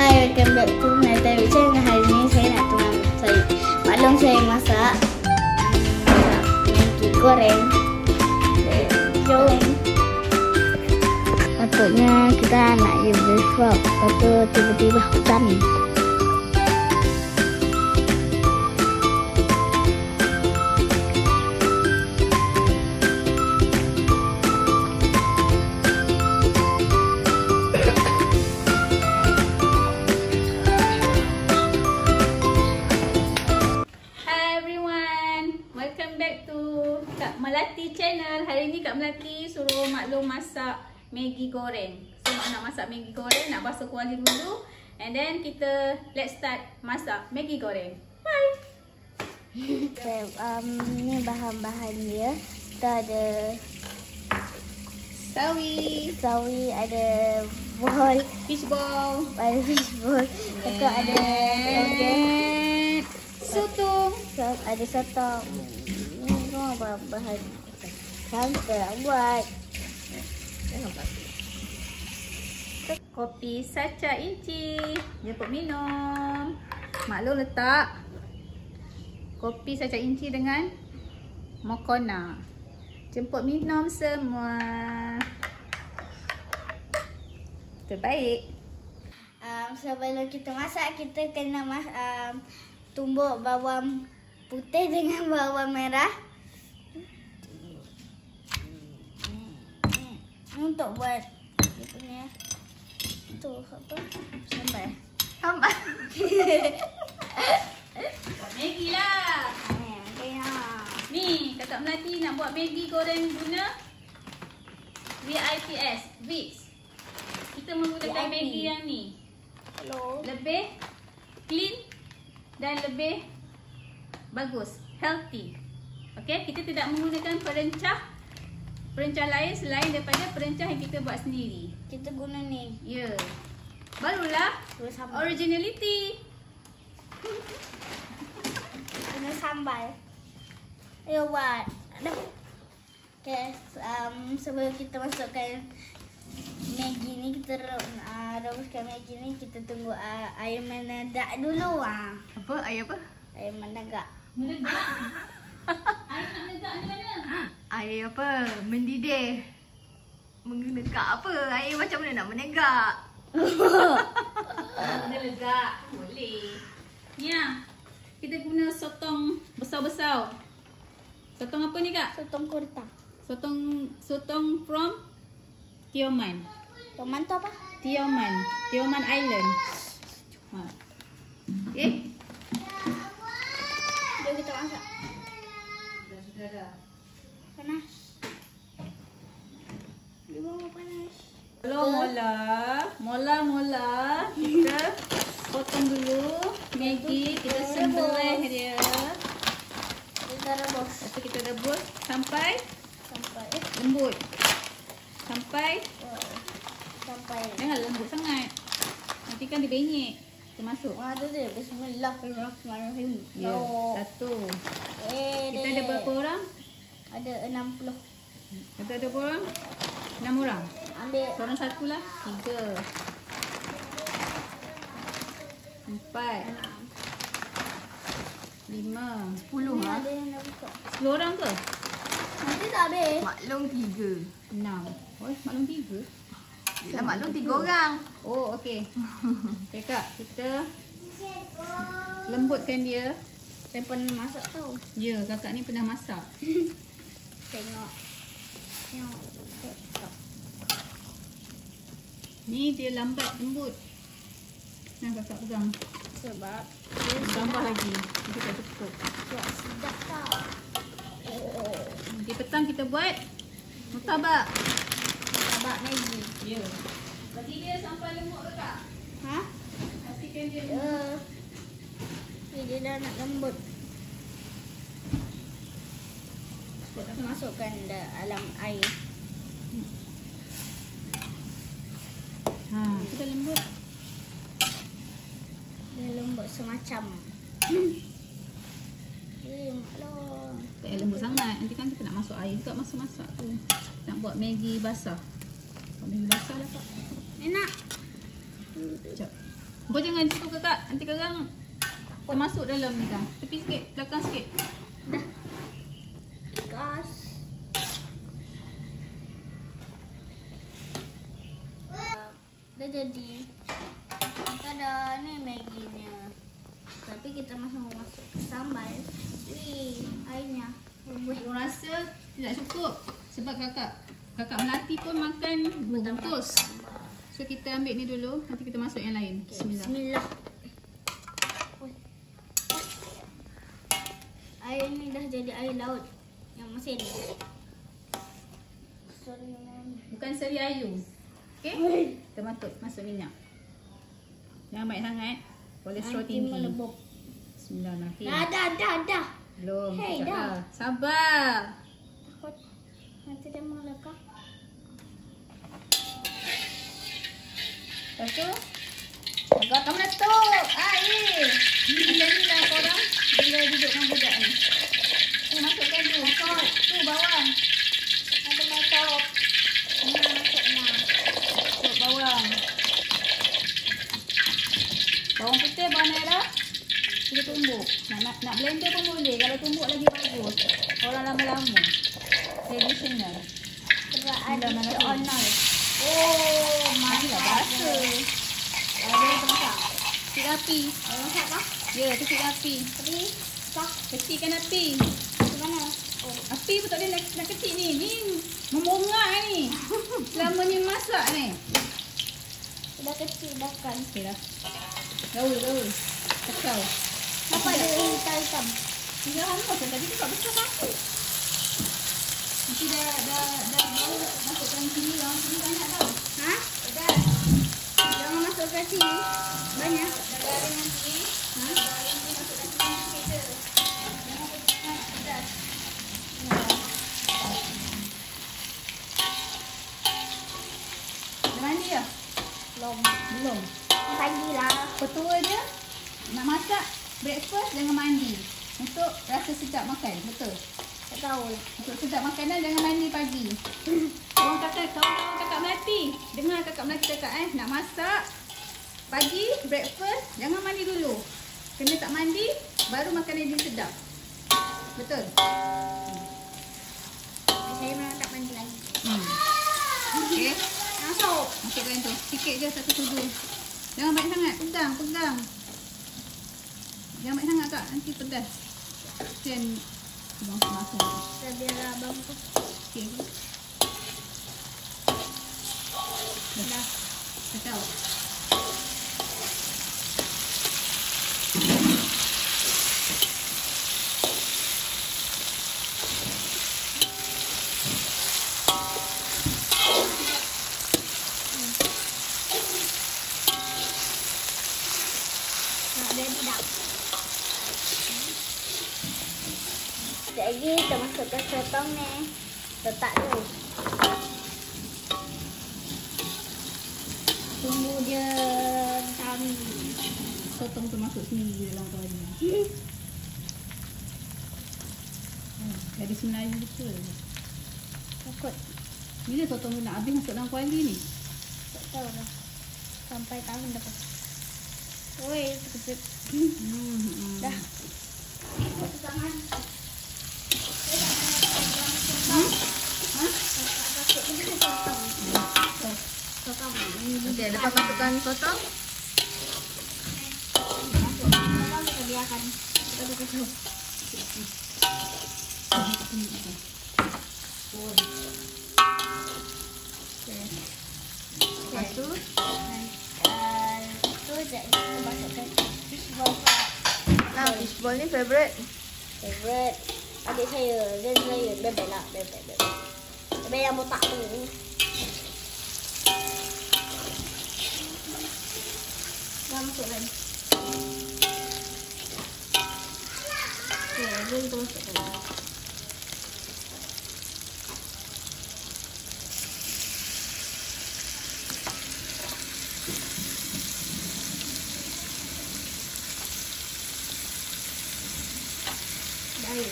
Hai, welcome back to my TV channel. Hari ini saya nak maklum saya masak Maggi goreng. Patutnya kita nak use frog, lepas tu tiba-tiba hujan. Kak Melati channel. Hari ni Kak Melati suruh maklum masak Maggi goreng. So mak nak masak Maggi goreng, nak basuh kuali dulu, and then kita let's start masak Maggi goreng. Bye. Ni bahan-bahan dia. Kita ada sawi, ada fish ball, kita ada sotong, ada sotong. Bahan sampai nak buat. Kopi sacha inci, jemput minum. Maklum letak kopi sacha inci dengan mokona. Jemput minum semua. Terbaik. Sebelum kita masak, kita kena tumbuk bawang putih dengan bawang merah. Untuk buat dia punya tu apa? Sambal. Buat Maggi lah. Ni Kakak Melati nak buat Maggi goreng guna VIPS. Kita menggunakan Maggi yang ni. Lebih clean dan lebih bagus, healthy. Okey, kita tidak menggunakan perencah lain selain daripada perencah yang kita buat sendiri. Kita guna ni. Ya. Barulah originality. Guna sambal. Ayo buat. Okey, sebelum kita masukkan Maggi ni, kita rebuskan Maggi ni, kita tunggu air menegak dulu. Apa? Air apa? Air menegak. Menegak? Air nak menegak di mana? Air apa? Mendidih. Menegak apa? Air macam mana nak menegak? Menegak. Boleh. Ni lah. Kita guna sotong besar-besar. Sotong apa ni Kak? Sotong kurta. Sotong from Tioman. Tioman tu apa? Tioman Island. Okay. Jom kita masak. Dah. Panas. Dia bawa panas. Mula kita potong dulu Maggi, kita sembelih dia. Kita rebus. Lepas tu kita rebus sampai lembut. Sampai jangan lembut sangat. Nanti kan dia benyek. Kita masuk. Ada dia. Bismillahirrahmanirrahim. Ya, satu. Kita ada berapa orang? Ada 60. Kita ada berapa orang? 6 orang. Ambil. Seorang satu lah. 3 4 5 10 lah. Ada yang dah buka. 10 orang ke? Nanti tak habis. Maklum 3. 6. Oh, maklum 3. Yelah maklum 3 orang. Oh, okey. Okay Kak, kita lembutkan dia. Saya pernah masak tau. Ya, kakak ni pernah masak. Tengok. Ni dia lambat lembut. Nah, kakak pegang. Sebab Tambah lagi. Kita tak cukup. sedap tau. Nanti petang kita buat murtabak. Abak Maggi. Ya. Bagi dia sampai lembut ke Kak? Ha? Pastikan dia lembut. Dia dah nak lembut. Kita masukkan dalam air. Kita lembut. Dia lembut semacam. Maklum. Tak payah lembut sangat. Nanti kan kita nak masuk air juga masak-masak tu. Nak buat Maggi basah. Buat Maggi basah lah Kak. Enak. Sekejap. Kau jangan situ kakak. Nanti kakak masuk dalam ni dah. Tepi sikit, belakang sikit. Dah. Gas. Dah jadi. Tada, ni Maggi-nya. Tapi kita masuk sambal. Wih, airnya. Aku rasa tidak cukup. Sebab kakak Melati pun makan bungkus. So kita ambil ni dulu. Nanti kita masuk yang lain. Bismillah. Bismillah. Air ni dah jadi air laut yang masin. Sorry, Bukan seri ayu. Okay? Kita masuk minyak. Jangan banyak sangat. Kolesterol tinggi. Melebok. Bismillahirrahmanirrahim. Dah. Belum. Hey, sekejap dah. lah. Sabar. Takut nanti dia melekah. Lepas tu, kamu dah tutup air. Macam ni lah korang bila duduk dengan budak ni. Masukkan tu. Tu bawang. Ada motor. Masuknya. Masuk bawang. Bawang putih, bawang merah. Kita tumbuk. Nak blender pun boleh. Kalau tumbuk lagi bagus. Orang lama-lama. Traditional. Sebab ada onol. Oh, masak rasa. Ada yang masak. Kecil api. Ada masak kah? Ya, kecil api. Tapi kah? Kecilkan api. Di mana? Oh. Api pun tak boleh nak kecil ni. Ni membongak ni. Selamanya masak ni. Sudah kecil dah kan. Okey dah. Gaul. Kacau. Apa ada hitam-hitam? Tinggal hangus tadi tu tak besar satu. Nanti dah bau masukkan sini lah. Sini banyak tau. Ha? Dah. Jangan masukkan sini. Banyak. Dah garing nanti. Ha? Nanti masukkan sini sikit je. Jangan masukkan pedas. Dah mandi dah? Belum. Pagilah. Petua dia nak masak breakfast jangan mandi. Untuk rasa sedap makan. Betul? Tak tahu lah. Untuk sedap makanan jangan mandi pagi. Kawan-kawan kakak Melati. Dengar kakak Melati cakap nak masak pagi breakfast jangan mandi dulu. Kena tak mandi baru makanan dia sedap. Betul? Saya memang tak mandi lagi. Okey. Masuk. Masukkan tu. Sikit je satu sudu. Jangan banyak sangat. Pegang. Jangan banyak sangat kak. Nanti pedas. Kesian abang masuk. Dah biar abang tu. Okey. Dah. Kacau. Sekejap lagi kita masukkan sotong ni. Letak tu. Tunggu dia kami. Sotong tu masuk sendiri dalam kuali. Jadi Melayu betul. Takut. Bila sotong tu nak habis masuk dalam kuali ni? Tak tahu lah. Sampai tahun depan. Oi, sekejap. Dah. Tangan. Sotong. Okey, lepas masukkan sotong. Sotong kita biarkan. Kita tutup dulu. Lepas tu Itu sekejap kita masukkan fishball. fishball ni favourite. Favorite adik saya. Dan saya bebek lah. Bebek yang botak tu. Dah masukkan. Okay, then kita masukkan. Air.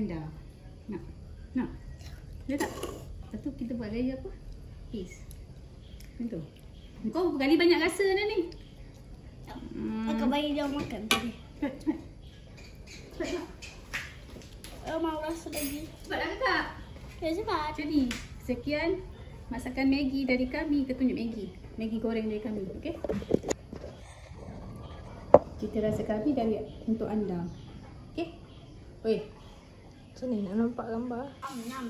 anda. Nak? Nak? Boleh tak? Lepas tu kita buat gaya apa? Kiss. Macam tu. Kau kali banyak rasa dah ni. Akak bagi dia makan tadi. Mau rasa lagi. Cepat lah kakak. Ya, cepat. Jadi, sekian masakan Maggi dari kami. Kita tunjuk Maggi. Maggi goreng dari kami. Okay? Kita rasa kami dari untuk anda. Okay? Oi. Macam ni nak nampak gambar? Nam.